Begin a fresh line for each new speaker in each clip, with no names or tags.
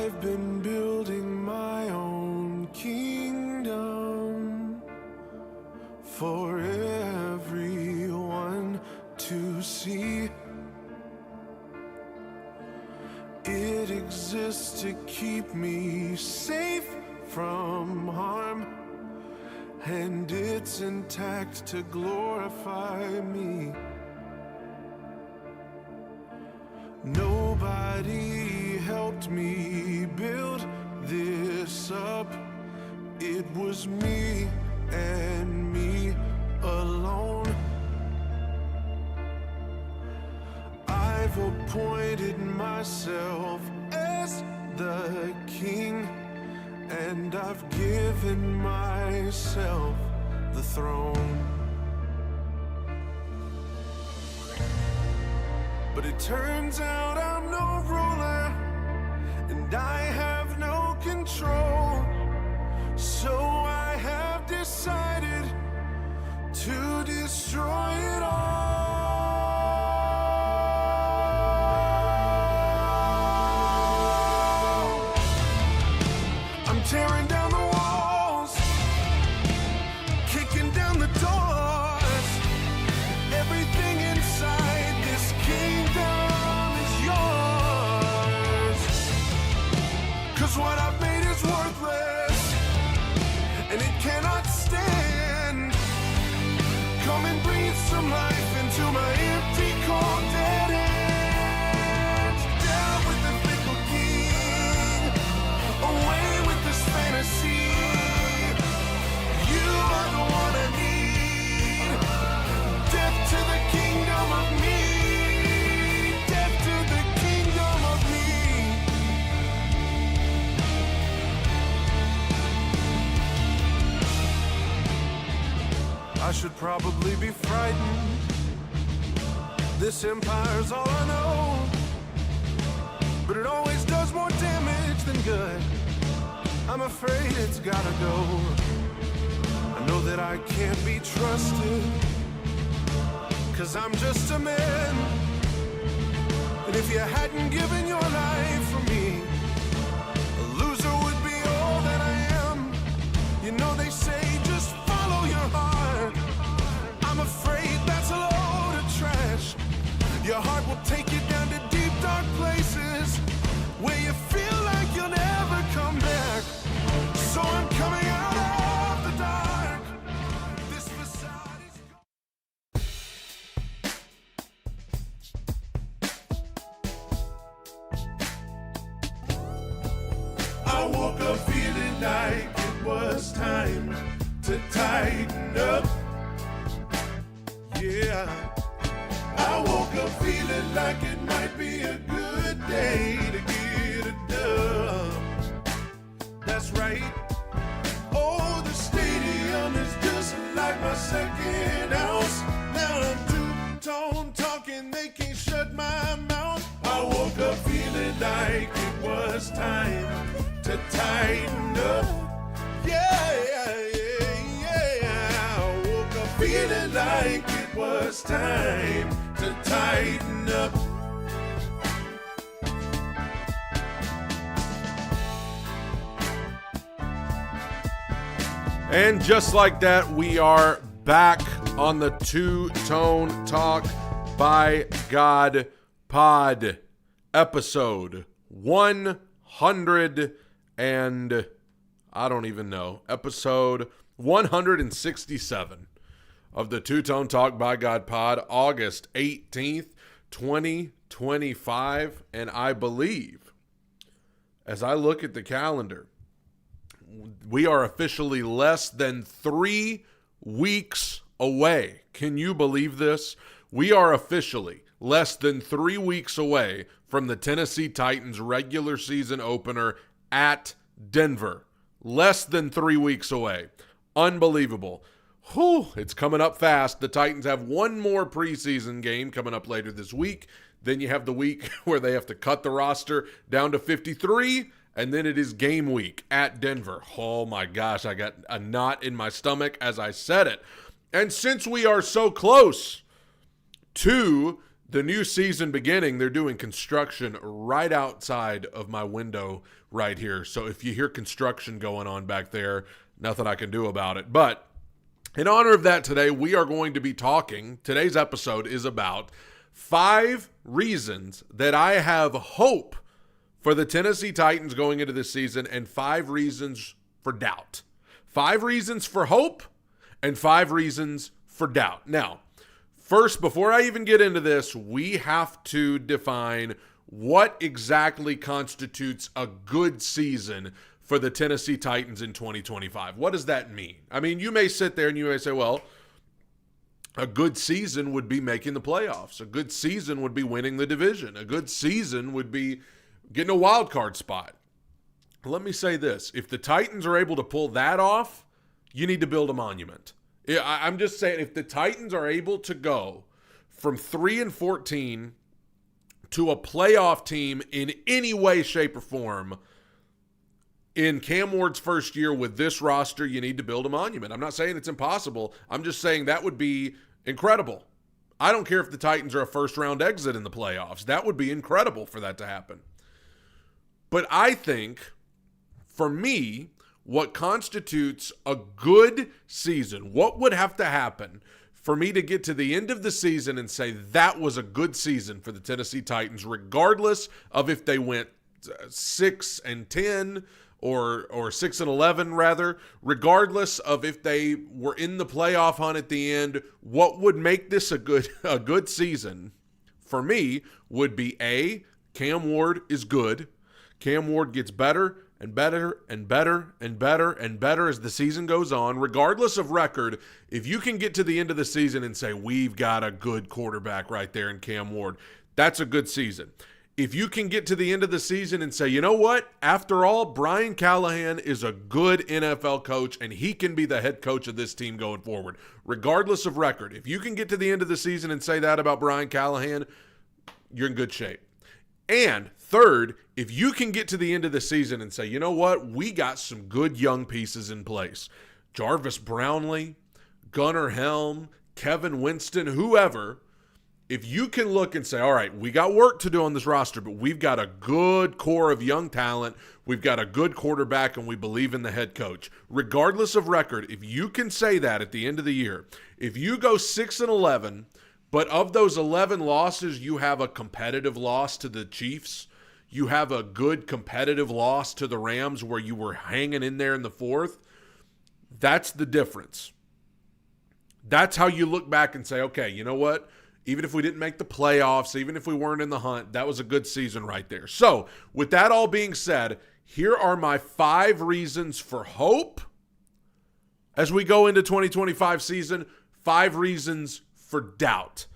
I've been building my own kingdom for everyone to see. It exists to keep me safe from harm, and it's intact to glorify me. Nobody helped me build this up. It was me and me alone. I've appointed myself as the king, and I've given myself the throne. But it turns out I'm no ruler, and I have no control. So I have decided to destroy it all. I'm tearing down the walls, kicking down the doors. Everything inside this kingdom is yours. 'Cause what I've made is worthless, and it cannot stand. Come and breathe some life into my empty, cold, dead end. Down with the fickle king, away with this fantasy. You are the one I need. Death to the kingdom of me. Death to the kingdom of me. I should probably be frightened. This empire's all I know, but it always does more damage than good. I'm afraid it's gotta go. I know that I can't be trusted, 'cause I'm just a man. And if you hadn't given your life for me, a loser would be all that I am. You know they say just follow your heart. I'm afraid that's a load of trash. Your heart will take you down to deep, dark places where you feel like you'll never come back. So I'm coming out of the dark. This facade is... I woke up feeling like it was time to tighten up. Yeah, I woke up feeling like it might be a good day to get it done. That's right. Oh, the stadium is just like my second house. Now I'm two-tone talking, they can't shut my mouth. I woke up feeling like it was time to tighten up. Yeah, yeah, yeah, yeah. I woke up feeling like it was time to tighten up.
And just like that, we are back on the Two-Tone Talk by God pod, episode 100 and I don't even know, episode 167 of the Two-Tone Talk by God pod, August 18th, 2025. And I believe, as I look at the calendar, we are officially less than 3 weeks away. Can you believe this? We are officially less than 3 weeks away from the Tennessee Titans regular season opener at Denver. Less than 3 weeks away. Unbelievable. Whew, it's coming up fast. The Titans have one more preseason game coming up later this week. Then you have the week where they have to cut the roster down to 53. And then it is game week at Denver. Oh my gosh, I got a knot in my stomach as I said it. And since we are so close to the new season beginning, they're doing construction right outside of my window right here. So if you hear construction going on back there, nothing I can do about it. But in honor of that today, we are going to be talking. Today's episode is about 5 reasons that I have hope for the Tennessee Titans going into this season and 5 reasons for doubt. 5 reasons for hope and 5 reasons for doubt. Now, first, before I even get into this, we have to define what exactly constitutes a good season for the Tennessee Titans in 2025. What does that mean? I mean, you may sit there and you may say, well, a good season would be making the playoffs. A good season would be winning the division. A good season would be getting a wild card spot. Let me say this. If the Titans are able to pull that off, you need to build a monument. I'm just saying, if the Titans are able to go from 3-14 to a playoff team in any way, shape, or form in Cam Ward's first year with this roster, you need to build a monument. I'm not saying it's impossible. I'm just saying that would be incredible. I don't care if the Titans are a first-round exit in the playoffs. That would be incredible for that to happen. But I think, for me, what constitutes a good season, what would have to happen for me to get to the end of the season and say that was a good season for the Tennessee Titans, regardless of if they went 6-10 or 6-11 rather, regardless of if they were in the playoff hunt at the end, what would make this a good season for me would be A, Cam Ward is good. Cam Ward gets better and better and better and better and better as the season goes on, regardless of record. If you can get to the end of the season and say, we've got a good quarterback right there in Cam Ward, that's a good season. If you can get to the end of the season and say, you know what, after all, Brian Callahan is a good NFL coach and he can be the head coach of this team going forward, regardless of record. If you can get to the end of the season and say that about Brian Callahan, you're in good shape. And third, if you can get to the end of the season and say, you know what, we got some good young pieces in place. Jarvis Brownlee, Gunnar Helm, Kevin Winston, whoever, if you can look and say, all right, we got work to do on this roster, but we've got a good core of young talent, we've got a good quarterback, and we believe in the head coach. Regardless of record, if you can say that at the end of the year, if you go 6-11, but of those 11 losses, you have a competitive loss to the Chiefs. You have a good competitive loss to the Rams where you were hanging in there in the fourth. That's the difference. That's how you look back and say, okay, you know what? Even if we didn't make the playoffs, even if we weren't in the hunt, that was a good season right there. So with that all being said, here are my 5 reasons for hope as we go into 2025 season, 5 reasons for doubt.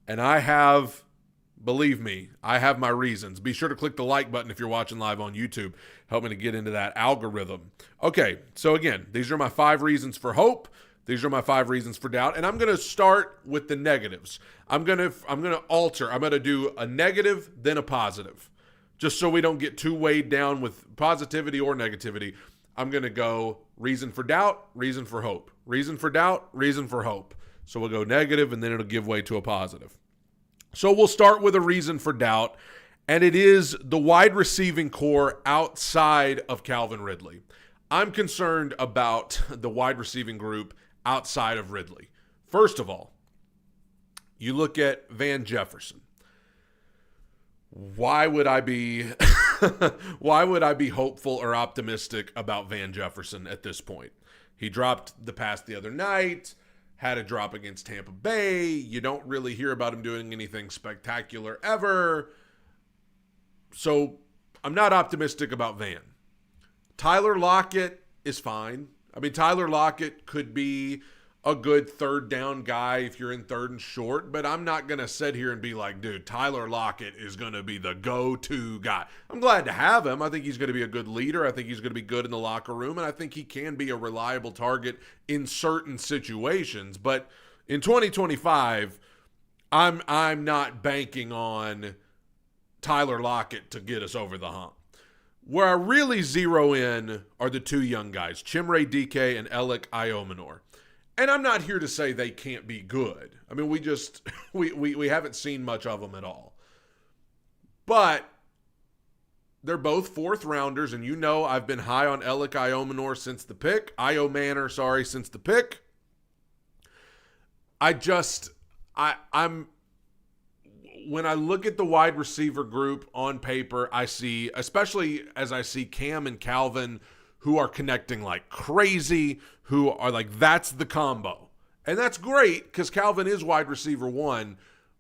And I have, believe me, I have my reasons. Be sure to click the like button if you're watching live on YouTube. Help me to get into that algorithm. Okay, so again, these are my 5 reasons for hope. These are my 5 reasons for doubt. And I'm going to start with the negatives. I'm going to alter. I'm going to do a negative, then a positive. Just so we don't get too weighed down with positivity or negativity. I'm going to go reason for doubt, reason for hope. Reason for doubt, reason for hope. So we'll go negative, and then it'll give way to a positive. So we'll start with a reason for doubt, and it is the wide receiving core outside of Calvin Ridley. I'm concerned about the wide receiving group outside of Ridley. First of all, you look at Van Jefferson. Why would I be hopeful or optimistic about Van Jefferson at this point? He dropped the pass the other night. Had a drop against Tampa Bay. You don't really hear about him doing anything spectacular ever. So I'm not optimistic about Van. Tyler Lockett is fine. I mean, Tyler Lockett could be a good third down guy if you're in third and short, but I'm not going to sit here and be like, dude, Tyler Lockett is going to be the go-to guy. I'm glad to have him. I think he's going to be a good leader. I think he's going to be good in the locker room, and I think he can be a reliable target in certain situations. But in 2025, I'm not banking on Tyler Lockett to get us over the hump. Where I really zero in are the 2 young guys, Chimere Dike and Alec Iomenor. And I'm not here to say they can't be good. I mean, we haven't seen much of them at all. But they're both fourth rounders, and you know I've been high on Alec Iomanor since the pick. Since the pick. I'm when I look at the wide receiver group on paper, I see, especially as I see Cam and Calvin, who are connecting like crazy, who are like, that's the combo. And that's great because Calvin is wide receiver 1,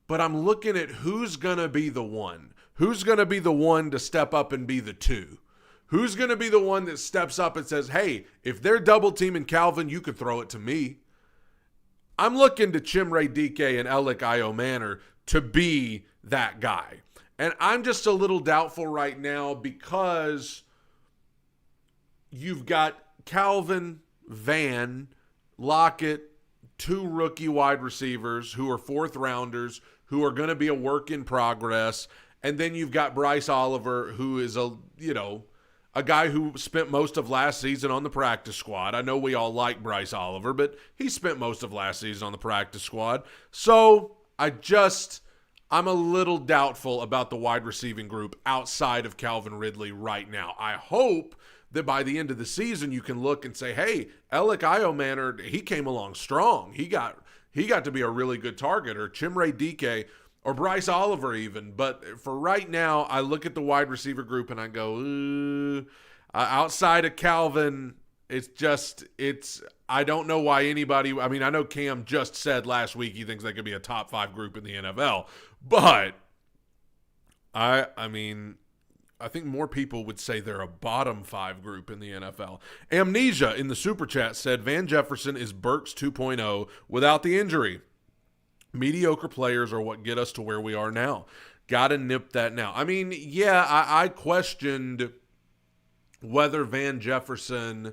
but I'm looking at who's going to be the one. Who's going to be the one to step up and be the 2? Who's going to be the one that steps up and says, hey, if they're double teaming Calvin, you could throw it to me. I'm looking to Chimere Dike and Alec Iomanor to be that guy. And I'm just a little doubtful right now because you've got Calvin, Van, Lockett, 2 rookie wide receivers who are fourth rounders, who are going to be a work in progress. And then you've got Bryce Oliver, who is a guy who spent most of last season on the practice squad. I know we all like Bryce Oliver, but he spent most of last season on the practice squad. So I'm a little doubtful about the wide receiving group outside of Calvin Ridley right now. I hope that by the end of the season you can look and say, hey, Alec Iomanor, he came along strong. He got to be a really good target, or Chimere Dike, or Bryce Oliver even. But for right now, I look at the wide receiver group and I go, outside of Calvin, I don't know why anybody, I mean, I know Cam just said last week he thinks they could be a top 5 group in the NFL, but I think more people would say they're a bottom 5 group in the NFL. Amnesia in the Super Chat said Van Jefferson is Burks 2.0 without the injury. Mediocre players are what get us to where we are now. Got to nip that now. I mean, yeah, I questioned whether Van Jefferson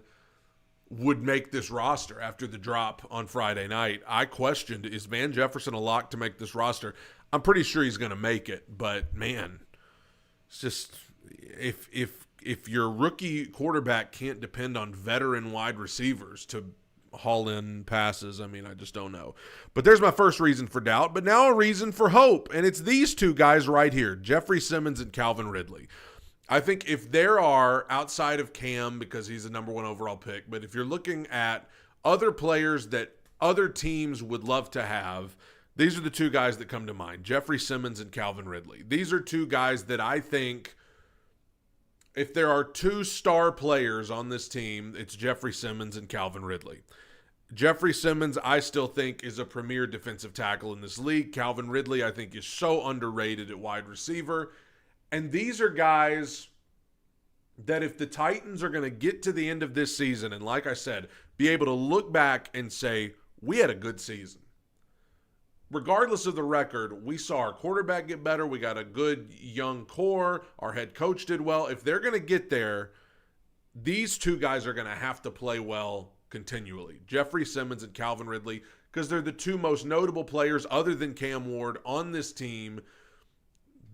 would make this roster after the drop on Friday night. I questioned, is Van Jefferson a lock to make this roster? I'm pretty sure he's going to make it, but man, it's just if your rookie quarterback can't depend on veteran wide receivers to haul in passes, I mean, I just don't know. But there's my first reason for doubt, but now a reason for hope, and it's these 2 guys right here, Jeffrey Simmons and Calvin Ridley. I think if there are, outside of Cam, because he's a number 1 overall pick, but if you're looking at other players that other teams would love to have, these are the 2 guys that come to mind, Jeffrey Simmons and Calvin Ridley. These are 2 guys that I think, if there are 2 star players on this team, it's Jeffrey Simmons and Calvin Ridley. Jeffrey Simmons, I still think, is a premier defensive tackle in this league. Calvin Ridley, I think, is so underrated at wide receiver. And these are guys that if the Titans are going to get to the end of this season and, like I said, be able to look back and say, we had a good season. Regardless of the record, we saw our quarterback get better. We got a good young core. Our head coach did well. If they're going to get there, these 2 guys are going to have to play well continually. Jeffrey Simmons and Calvin Ridley, because they're the 2 most notable players other than Cam Ward on this team.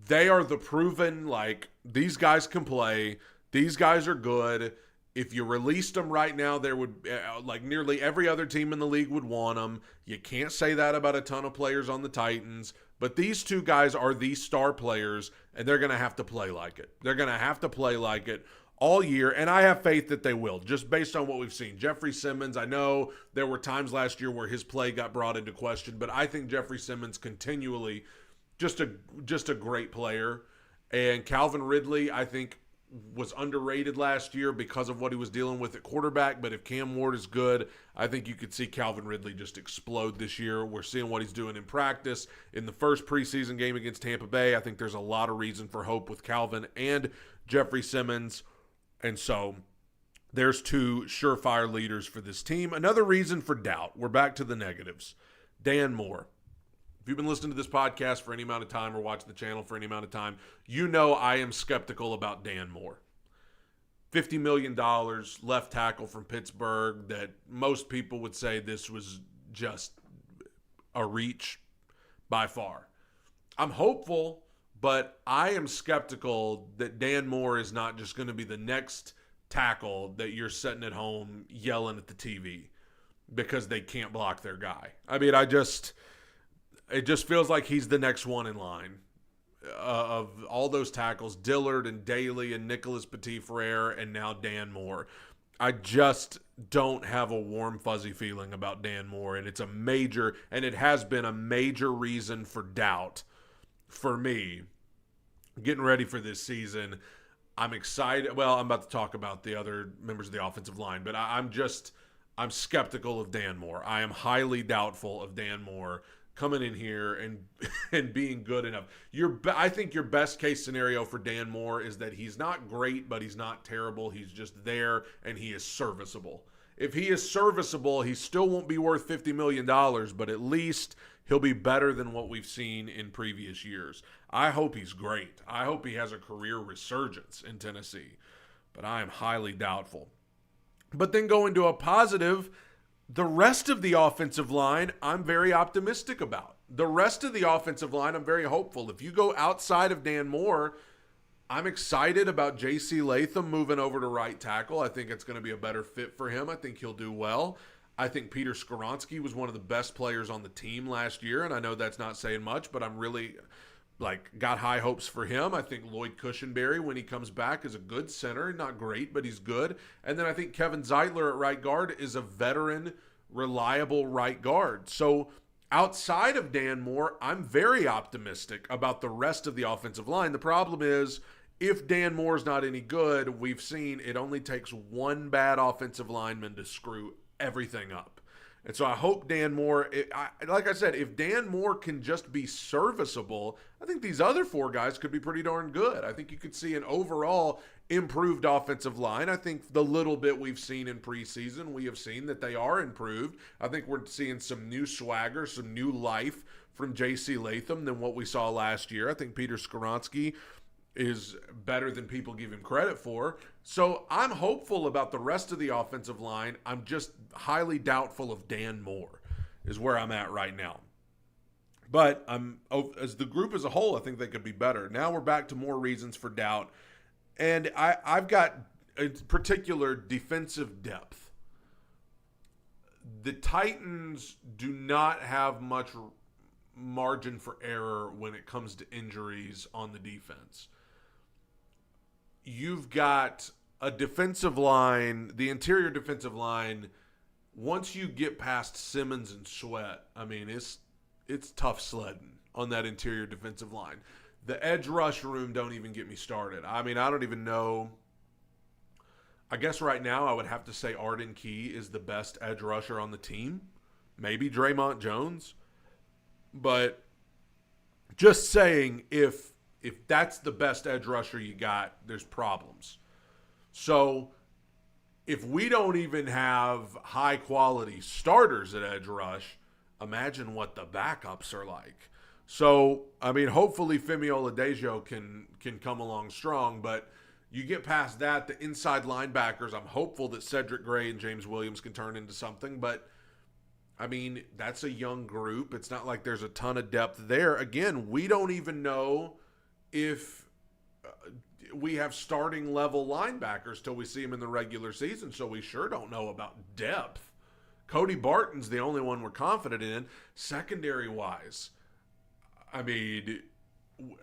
They are the proven, like, these guys can play. These guys are good. If you released them right now, there would, like, nearly every other team in the league would want them. You can't say that about a ton of players on the Titans. But these 2 guys are the star players, and they're going to have to play like it. They're going to have to play like it all year, and I have faith that they will, just based on what we've seen. Jeffrey Simmons, I know there were times last year where his play got brought into question, but I think Jeffrey Simmons continually just a great player. And Calvin Ridley, I think, was underrated last year because of what he was dealing with at quarterback. But if Cam Ward is good, I think you could see Calvin Ridley just explode this year. We're seeing what he's doing in practice. In the first preseason game against Tampa Bay, I think there's a lot of reason for hope with Calvin and Jeffrey Simmons. And so there's 2 surefire leaders for this team. Another reason for doubt, we're back to the negatives. Dan Moore. If you've been listening to this podcast for any amount of time or watching the channel for any amount of time, you know I am skeptical about Dan Moore. $50 million left tackle from Pittsburgh that most people would say this was just a reach by far. I'm hopeful, but I am skeptical that Dan Moore is not just going to be the next tackle that you're sitting at home yelling at the TV. because they can't block their guy. I mean, it just feels like he's the next one in line. Of all those tackles, Dillard and Daly and Nicholas Petit-Frere and now Dan Moore. I just don't have a warm, fuzzy feeling about Dan Moore, and it has been a major reason for doubt for me getting ready for this season. I'm excited. Well, I'm about to talk about the other members of the offensive line, but I'm skeptical of Dan Moore. I am highly doubtful of Dan Moore coming in here and being good enough. I think your best case scenario for Dan Moore is that he's not great, but he's not terrible. He's just there, and he is serviceable. If he is serviceable, he still won't be worth $50 million, but at least he'll be better than what we've seen in previous years. I hope he's great. I hope he has a career resurgence in Tennessee, but I am highly doubtful. But then going to a positive, the rest of the offensive line, I'm very optimistic about. The rest of the offensive line, I'm very hopeful. If you go outside of Dan Moore, I'm excited about J.C. Latham moving over to right tackle. I think it's going to be a better fit for him. I think he'll do well. I think Peter Skoronski was one of the best players on the team last year, and I know that's not saying much, but I'm really got high hopes for him. I think Lloyd Cushenberry, when he comes back, is a good center. Not great, but he's good. And then I think Kevin Zeitler at right guard is a veteran, reliable right guard. So outside of Dan Moore, I'm very optimistic about the rest of the offensive line. The problem is, if Dan Moore's not any good, we've seen it only takes one bad offensive lineman to screw everything up. And so I hope Dan Moore, like I said, if Dan Moore can just be serviceable, I think these other four guys could be pretty darn good. I think you could see an overall improved offensive line. I think the little bit we've seen in preseason, we have seen that they are improved. I think we're seeing some new swagger, some new life from J.C. Latham than what we saw last year. I think Peter Skoronski is better than people give him credit for. So I'm hopeful about the rest of the offensive line. I'm just highly doubtful of Dan Moore is where I'm at right now. But as the group as a whole, I think they could be better. Now we're back to more reasons for doubt. And I've got a particular defensive depth. The Titans do not have much margin for error when it comes to injuries on the defense. You've got a defensive line, the interior defensive line, once you get past Simmons and Sweat, I mean, it's tough sledding on that interior defensive line. The edge rush room, don't even get me started. I mean, I don't even know. I guess right now I would have to say Arden Key is the best edge rusher on the team. Maybe Draymond Jones. But just saying, if that's the best edge rusher you got, there's problems. So if we don't even have high-quality starters at edge rush, imagine what the backups are like. So, I mean, hopefully Femi Oladejo can come along strong, but you get past that, the inside linebackers, I'm hopeful that Cedric Gray and James Williams can turn into something, but I mean, that's a young group. It's not like there's a ton of depth there. Again, we don't even know if we have starting level linebackers till we see them in the regular season, so we sure don't know about depth. Cody Barton's the only one we're confident in. Secondary-wise, I mean,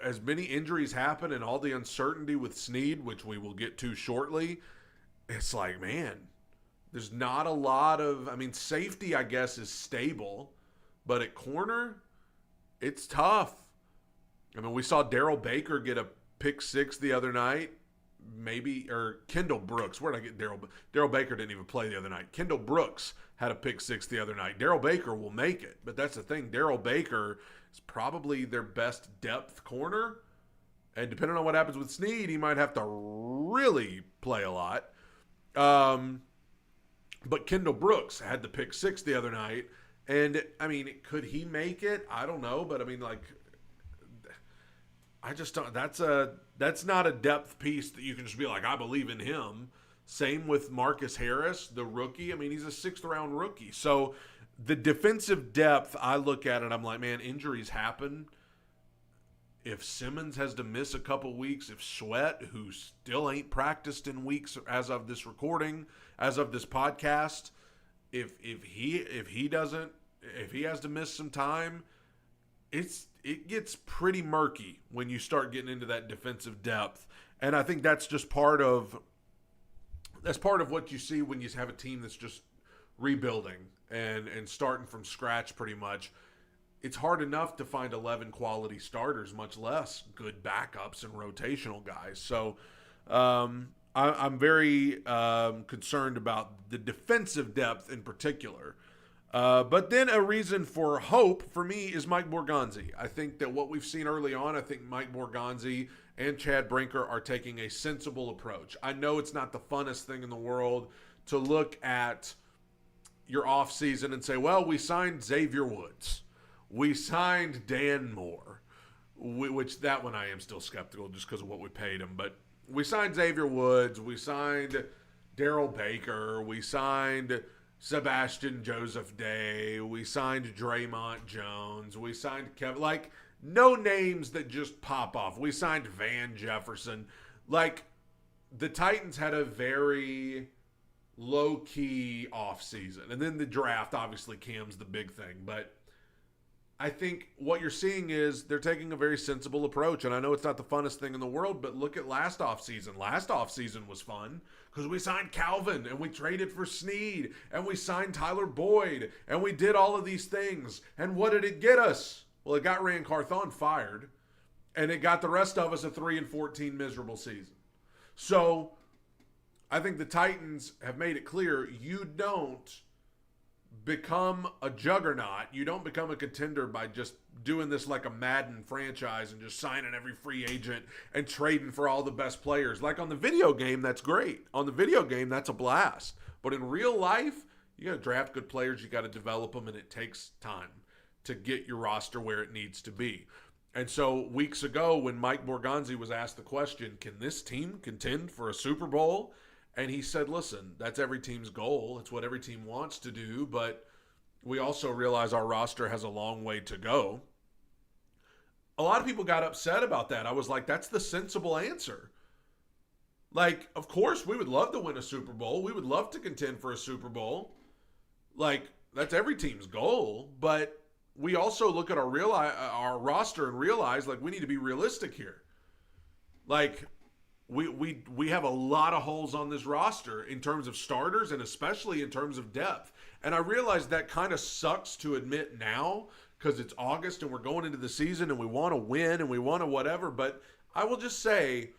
as many injuries happen and all the uncertainty with Sneed, which we will get to shortly, it's like, man, there's not a lot of, I mean, safety, I guess, is stable, but at corner, it's tough. I mean, we saw Darrell Baker get a pick six the other night, or Kendall Brooks. Where did I get Darrell? Darrell Baker didn't even play the other night. Kendall Brooks had a pick six the other night. Darrell Baker will make it, but that's the thing. Darrell Baker is probably their best depth corner, and depending on what happens with Sneed, he might have to really play a lot. But Kendall Brooks had the pick six the other night, and I mean, could he make it? I don't know, but I mean, like, I just don't. That's not a depth piece that you can just be like, I believe in him. Same with Marcus Harris, the rookie. I mean, he's a 6th-round rookie. So the defensive depth, I look at it, I'm like, man, injuries happen. If Simmons has to miss a couple weeks, if Sweat, who still ain't practiced in weeks as of this recording, as of this podcast, if he has to miss some time, it gets pretty murky when you start getting into that defensive depth. And I think that's just part of what you see when you have a team that's just rebuilding and starting from scratch pretty much. It's hard enough to find 11 quality starters, much less good backups and rotational guys. So I'm very concerned about the defensive depth in particular. But then a reason for hope for me is Mike Borgonzi. I think that what we've seen early on, I think Mike Borgonzi and Chad Brinker are taking a sensible approach. I know it's not the funnest thing in the world to look at your offseason and say, well, we signed Xavier Woods. We signed Dan Moore, which that one I am still skeptical just because of what we paid him. But we signed Xavier Woods. We signed Daryl Baker. We signed Sebastian Joseph Day. We signed Draymond Jones. We signed Kevin. Like, no names that just pop off. We signed Van Jefferson. Like, the Titans had a very low-key offseason. And then the draft, obviously, Cam's the big thing. But I think what you're seeing is they're taking a very sensible approach. And I know it's not the funnest thing in the world, but look at last offseason. Last offseason was fun because we signed Calvin and we traded for Sneed and we signed Tyler Boyd and we did all of these things. And what did it get us? Well, it got Rand Carthon fired and it got the rest of us a 3-14 miserable season. So I think the Titans have made it clear you don't become a juggernaut. You don't become a contender by just doing this like a Madden franchise and just signing every free agent and trading for all the best players. Like on the video game, that's great. On the video game, that's a blast. But in real life, you got to draft good players. You got to develop them, and it takes time to get your roster where it needs to be. And so weeks ago when Mike Borgonzi was asked the question, can this team contend for a Super Bowl? And he said, listen, that's every team's goal. It's what every team wants to do, but we also realize our roster has a long way to go. A lot of people got upset about that. I was like, that's the sensible answer. Like, of course, we would love to win a Super Bowl. We would love to contend for a Super Bowl. Like, that's every team's goal, but we also look at our roster and realize, like, we need to be realistic here. Like, we have a lot of holes on this roster in terms of starters and especially in terms of depth. And I realize that kind of sucks to admit now because it's August and we're going into the season and we want to win and we want to whatever. But I will just say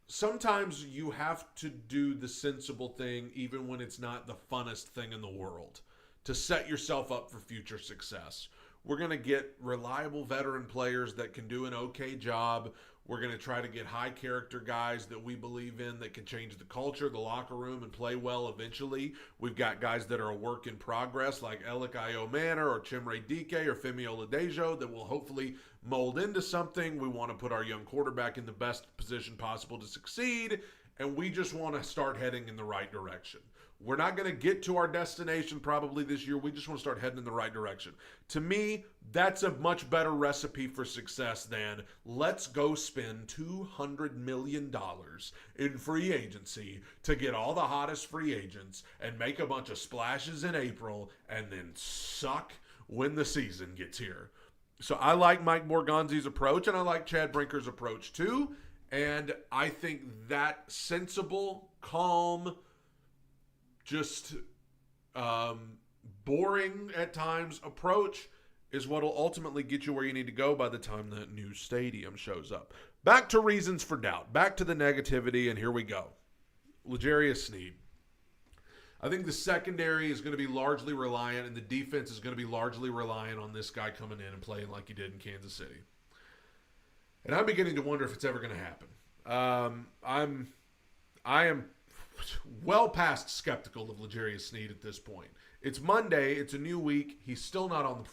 sometimes you have to do the sensible thing even when it's not the funnest thing in the world to set yourself up for future success. We're going to get reliable veteran players that can do an okay job. We're going to try to get high character guys that we believe in that can change the culture, the locker room, and play well eventually. We've got guys that are a work in progress like Elik Manor or Chimere Dike or Femi Oladejo that will hopefully mold into something. We want to put our young quarterback in the best position possible to succeed, and we just want to start heading in the right direction. We're not going to get to our destination probably this year. We just want to start heading in the right direction. To me, that's a much better recipe for success than let's go spend $200 million in free agency to get all the hottest free agents and make a bunch of splashes in April and then suck when the season gets here. So I like Mike Borgonzi's approach and I like Chad Brinker's approach too. And I think that sensible, calm, just boring at times approach is what will ultimately get you where you need to go by the time the new stadium shows up. Back to reasons for doubt. Back to the negativity, and here we go. L'Jarius Sneed. I think the secondary is going to be largely reliant, and the defense is going to be largely reliant on this guy coming in and playing like he did in Kansas City. And I'm beginning to wonder if it's ever going to happen. I am well past skeptical of L'Jarius Sneed at this point. It's Monday. It's a new week. He's still not on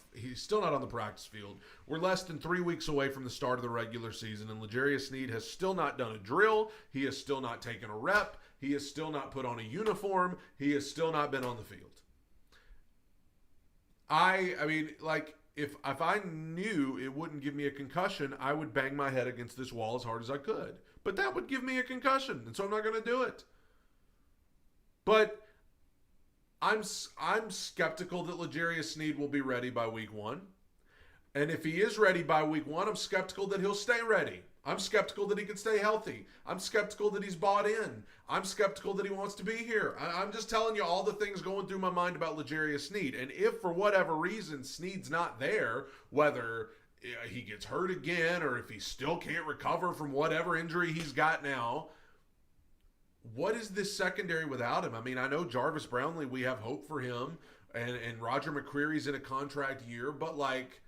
the practice field. We're less than 3 weeks away from the start of the regular season, and L'Jarius Sneed has still not done a drill. He has still not taken a rep. He has still not put on a uniform. He has still not been on the field. I mean, like, if I knew it wouldn't give me a concussion, I would bang my head against this wall as hard as I could. But that would give me a concussion, and so I'm not going to do it. But I'm skeptical that L'Jarius Sneed will be ready by week 1. And if he is ready by week 1, I'm skeptical that he'll stay ready. I'm skeptical that he can stay healthy. I'm skeptical that he's bought in. I'm skeptical that he wants to be here. I'm just telling you all the things going through my mind about L'Jarius Sneed. And if for whatever reason Sneed's not there, whether he gets hurt again or if he still can't recover from whatever injury he's got now, what is this secondary without him? I mean, I know Jarvis Brownlee, we have hope for him, and Roger McCreary's in a contract year, but like,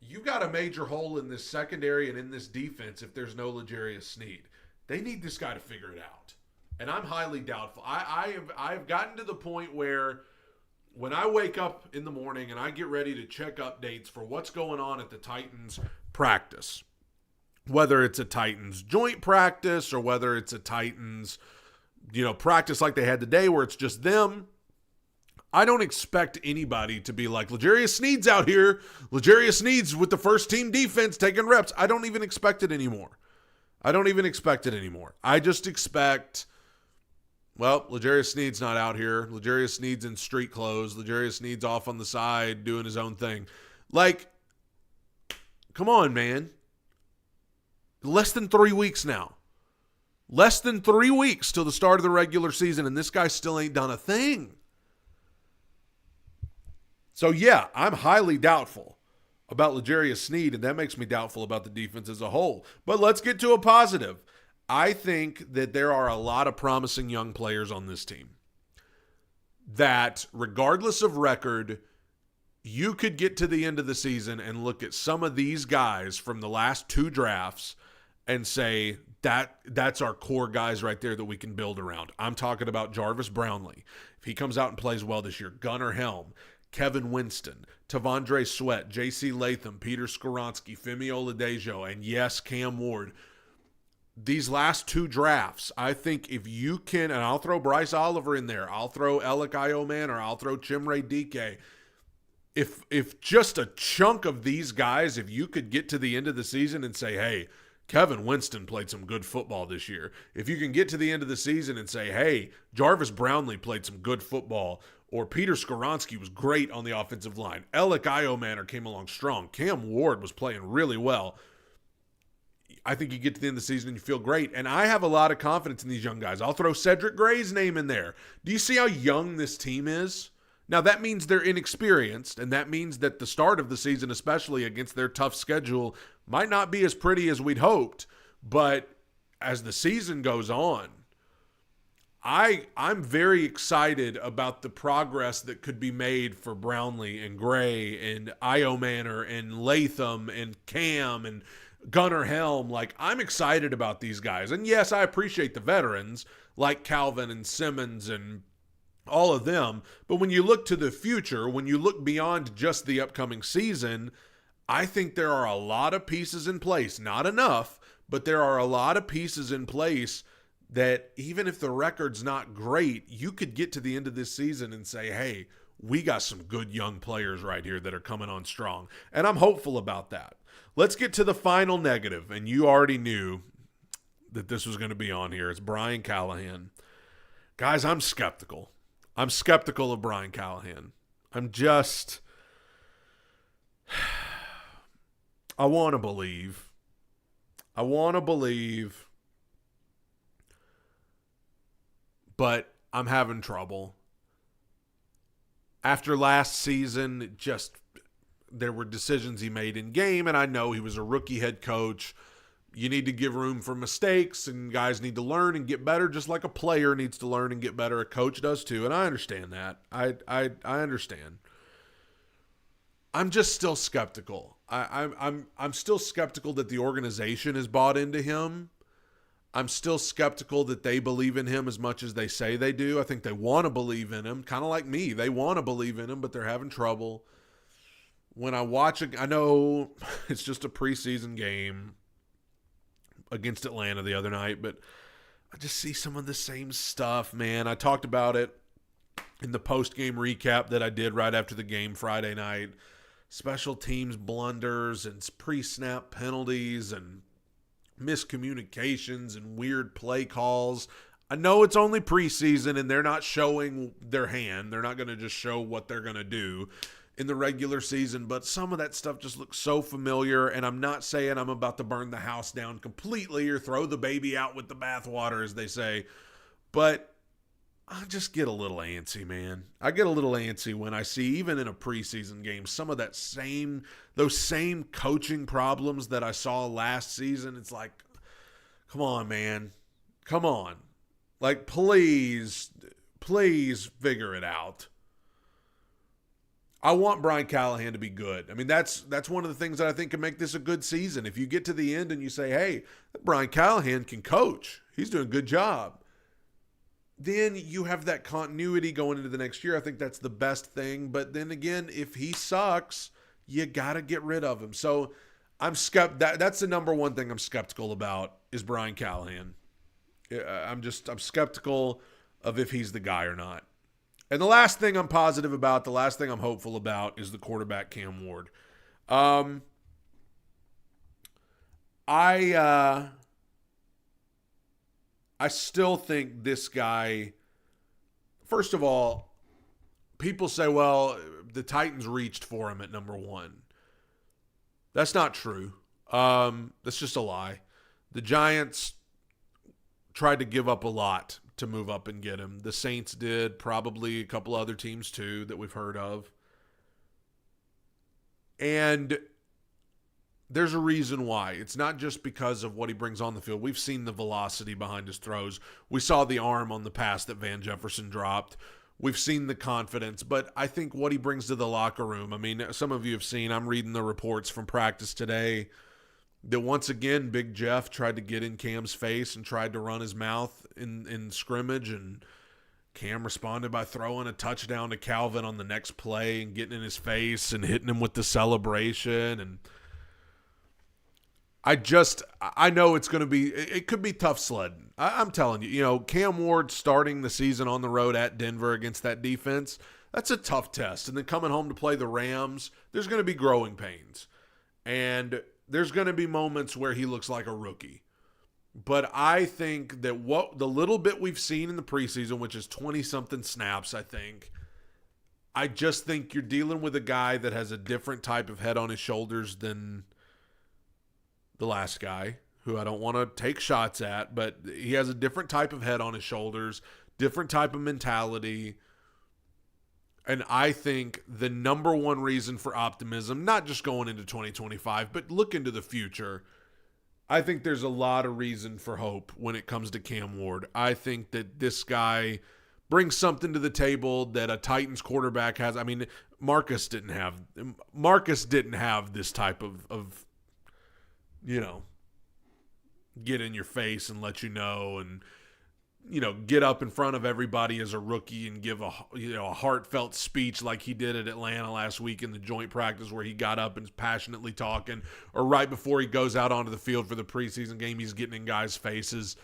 you got a major hole in this secondary and in this defense if there's no L'Jarius Sneed. They need this guy to figure it out. And I'm highly doubtful. I've gotten to the point where when I wake up in the morning and I get ready to check updates for what's going on at the Titans practice, whether it's a Titans joint practice or whether it's a Titans, practice like they had today where it's just them, I don't expect anybody to be like, L'Jarius Sneed's out here. L'Jarius Sneed's with the first team defense taking reps. I don't even expect it anymore. I just expect, L'Jarius Sneed's not out here. L'Jarius Sneed's in street clothes. L'Jarius Sneed's off on the side doing his own thing. Like, come on, man. Less than 3 weeks now. Less than 3 weeks till the start of the regular season, and this guy still ain't done a thing. So, yeah, I'm highly doubtful about L'Jarius Sneed, and that makes me doubtful about the defense as a whole. But let's get to a positive. I think that there are a lot of promising young players on this team that, regardless of record, you could get to the end of the season and look at some of these guys from the last 2 drafts and say, that's our core guys right there that we can build around. I'm talking about Jarvis Brownlee. If he comes out and plays well this year, Gunnar Helm, Kevin Winston, Tavondre Sweat, J.C. Latham, Peter Skoronski, Femi Oladejo, and yes, Cam Ward. These last 2 drafts, I think if you can, and I'll throw Bryce Oliver in there, I'll throw Elik Ioman, or I'll throw Chimere Dike. If just a chunk of these guys, if you could get to the end of the season and say, hey, Kevin Winston played some good football this year. If you can get to the end of the season and say, hey, Jarvis Brownlee played some good football, or Peter Skoronski was great on the offensive line, Elik Ioman came along strong, Cam Ward was playing really well, I think you get to the end of the season and you feel great. And I have a lot of confidence in these young guys. I'll throw Cedric Gray's name in there. Do you see how young this team is? Now, that means they're inexperienced, and that means that the start of the season, especially against their tough schedule, might not be as pretty as we'd hoped. But as the season goes on, I'm very excited about the progress that could be made for Brownlee and Gray and Iomanor and Latham and Cam and Gunnar Helm. Like, I'm excited about these guys. And yes, I appreciate the veterans like Calvin and Simmons and all of them. But when you look to the future, when you look beyond just the upcoming season, I think there are a lot of pieces in place. Not enough, but there are a lot of pieces in place that even if the record's not great, you could get to the end of this season and say, hey, we got some good young players right here that are coming on strong. And I'm hopeful about that. Let's get to the final negative. And you already knew that this was going to be on here. It's Brian Callahan. Guys, I'm skeptical. I'm skeptical of Brian Callahan. I want to believe. But I'm having trouble. After last season, there were decisions he made in game, and I know he was a rookie head coach. You need to give room for mistakes, and guys need to learn and get better, just like a player needs to learn and get better. A coach does too, and I understand that. I understand. I'm just still skeptical. I'm still skeptical that the organization has bought into him. I'm still skeptical that they believe in him as much as they say they do. I think they want to believe in him, kind of like me. They want to believe in him, but they're having trouble. When I watch I know it's just a preseason game against Atlanta the other night, but I just see some of the same stuff, man. I talked about it in the post-game recap that I did right after the game Friday night. Special teams blunders and pre-snap penalties and miscommunications and weird play calls. I know it's only preseason and they're not showing their hand. They're not going to just show what they're going to do in the regular season, but some of that stuff just looks so familiar, and I'm not saying I'm about to burn the house down completely or throw the baby out with the bathwater, as they say, but I just get a little antsy, man. I get a little antsy when I see, even in a preseason game, some of those same coaching problems that I saw last season. It's like, come on, man. Come on. Like, please figure it out. I want Brian Callahan to be good. I mean, that's one of the things that I think can make this a good season. If you get to the end and you say, hey, Brian Callahan can coach, he's doing a good job, then you have that continuity going into the next year. I think that's the best thing. But then again, if he sucks, you got to get rid of him. So I'm that's the number one thing I'm skeptical about is Brian Callahan. I'm skeptical of if he's the guy or not. And the last thing I'm positive about, the last thing I'm hopeful about is the quarterback Cam Ward. I still think this guy, first of all, people say, well, the Titans reached for him at number 1. That's not true. That's just a lie. The Giants tried to give up a lot to move up and get him. The Saints did, probably a couple other teams too that we've heard of. And there's a reason why. It's not just because of what he brings on the field. We've seen the velocity behind his throws. We saw the arm on the pass that Van Jefferson dropped. We've seen the confidence, but I think what he brings to the locker room, I mean, some of you have seen, I'm reading the reports from practice today, that once again, Big Jeff tried to get in Cam's face and tried to run his mouth in scrimmage, and Cam responded by throwing a touchdown to Calvin on the next play and getting in his face and hitting him with the celebration. And I know it's going to be, it could be tough sledding. I'm telling you, Cam Ward starting the season on the road at Denver against that defense, that's a tough test. And then coming home to play the Rams, there's going to be growing pains. And there's going to be moments where he looks like a rookie. But I think that the little bit we've seen in the preseason, which is 20-something snaps, I just think you're dealing with a guy that has a different type of head on his shoulders than the last guy, who I don't want to take shots at, but he has a different type of head on his shoulders, different type of mentality. And I think the number one reason for optimism, not just going into 2025, but look into the future, I think there's a lot of reason for hope when it comes to Cam Ward. I think that this guy brings something to the table that a Titans quarterback has. I mean, Marcus didn't have this type of get in your face and let you know, and get up in front of everybody as a rookie and give a heartfelt speech like he did at Atlanta last week in the joint practice, where he got up and passionately talking, or right before he goes out onto the field for the preseason game, he's getting in guys' faces.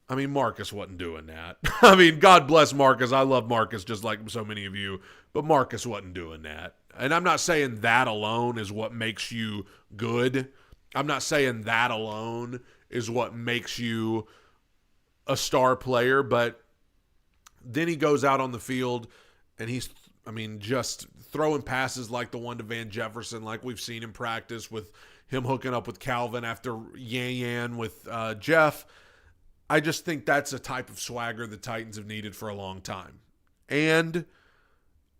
I mean, Marcus wasn't doing that. I mean, God bless Marcus. I love Marcus just like so many of you, but Marcus wasn't doing that. And I'm not saying that alone is what makes you good. I'm not saying that alone is what makes you a star player, but then he goes out on the field and he's, just throwing passes like the one to Van Jefferson, like we've seen in practice with him hooking up with Calvin after Yan with Jeff. I just think that's a type of swagger the Titans have needed for a long time. And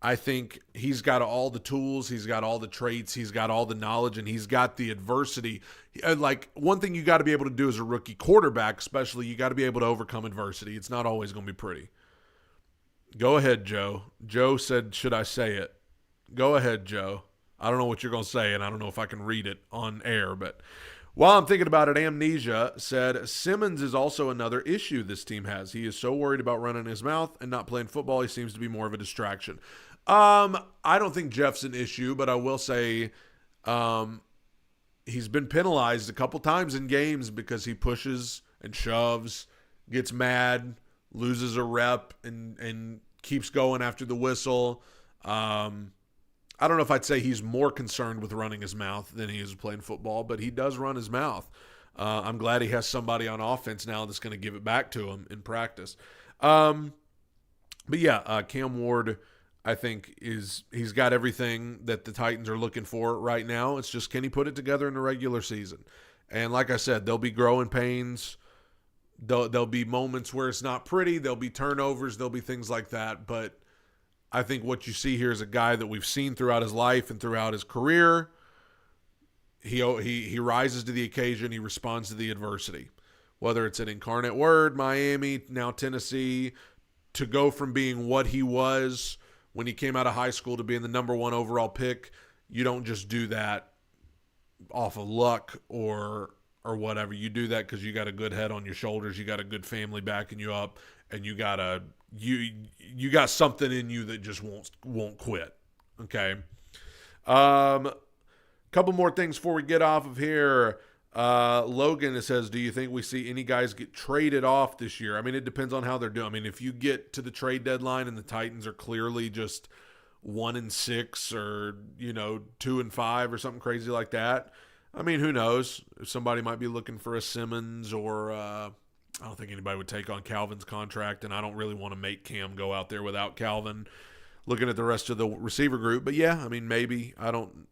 I think he's got all the tools, he's got all the traits, he's got all the knowledge, and he's got the adversity. Like, one thing you got to be able to do as a rookie quarterback, especially, you got to be able to overcome adversity. It's not always going to be pretty. Go ahead, Joe. Joe said, should I say it? Go ahead, Joe. I don't know what you're going to say, and I don't know if I can read it on air, but while I'm thinking about it, Amnesia said, Simmons is also another issue this team has. He is so worried about running his mouth and not playing football, he seems to be more of a distraction. I don't think Jeff's an issue, but I will say he's been penalized a couple times in games because he pushes and shoves, gets mad, loses a rep, and keeps going after the whistle. I don't know if I'd say he's more concerned with running his mouth than he is playing football, but he does run his mouth. I'm glad he has somebody on offense now that's going to give it back to him in practice. But yeah, Cam Ward, I think he's got everything that the Titans are looking for right now. It's just, can he put it together in the regular season? And like I said, there'll be growing pains. There'll be moments where it's not pretty. There'll be turnovers. There'll be things like that. But I think what you see here is a guy that we've seen throughout his life and throughout his career. He rises to the occasion. He responds to the adversity. Whether it's an Incarnate Word, Miami, now Tennessee, to go from being what he was when he came out of high school to being the number 1 overall pick, you don't just do that off of luck or whatever. You do that because you got a good head on your shoulders, you got a good family backing you up, and you got something in you that just won't quit. Okay. Couple more things before we get off of here. Logan says, do you think we see any guys get traded off this year? I mean, it depends on how they're doing. I mean, if you get to the trade deadline and the Titans are clearly just 1-6 or 2-5 or something crazy like that, I mean, who knows? Somebody might be looking for a Simmons or I don't think anybody would take on Calvin's contract, and I don't really want to make Cam go out there without Calvin. Looking at the rest of the receiver group, but yeah, I mean, maybe. I don't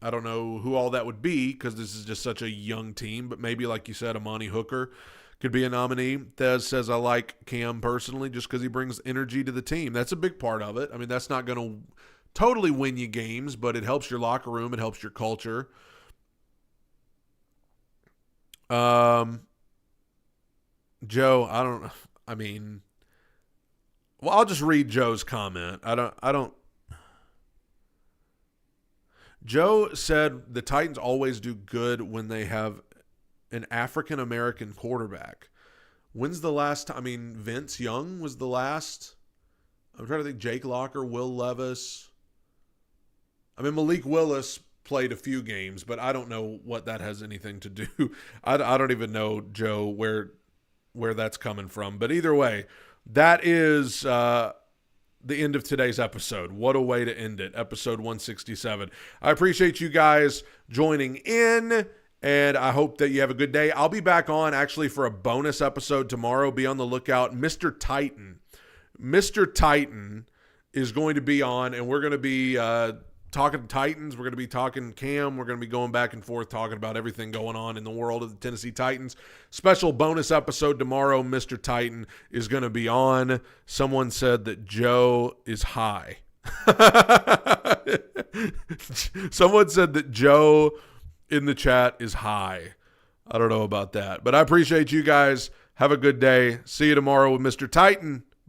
know who all that would be because this is just such a young team, but maybe, like you said, Amani Hooker could be a nominee. Thez says, I like Cam personally just because he brings energy to the team. That's a big part of it. I mean, that's not going to totally win you games, but it helps your locker room. It helps your culture. Joe, I'll just read Joe's comment. Joe said the Titans always do good when they have an African-American quarterback. When's the last time? I mean, Vince Young was the last. I'm trying to think. Jake Locker, Will Levis. I mean, Malik Willis played a few games, but I don't know what that has anything to do. I don't even know, Joe, where that's coming from. But either way, that is the end of today's episode. What a way to end it. Episode 167. I appreciate you guys joining in, and I hope that you have a good day. I'll be back on actually for a bonus episode tomorrow. Be on the lookout. Mr. Titan is going to be on, and we're going to be talking Titans. We're going to be talking Cam. We're going to be going back and forth talking about everything going on in the world of the Tennessee Titans. Special bonus episode tomorrow. Mr. Titan is going to be on. Someone said that Joe is high. Someone said that Joe in the chat is high. I don't know about that, but I appreciate you guys. Have a good day. See you tomorrow with Mr. Titan.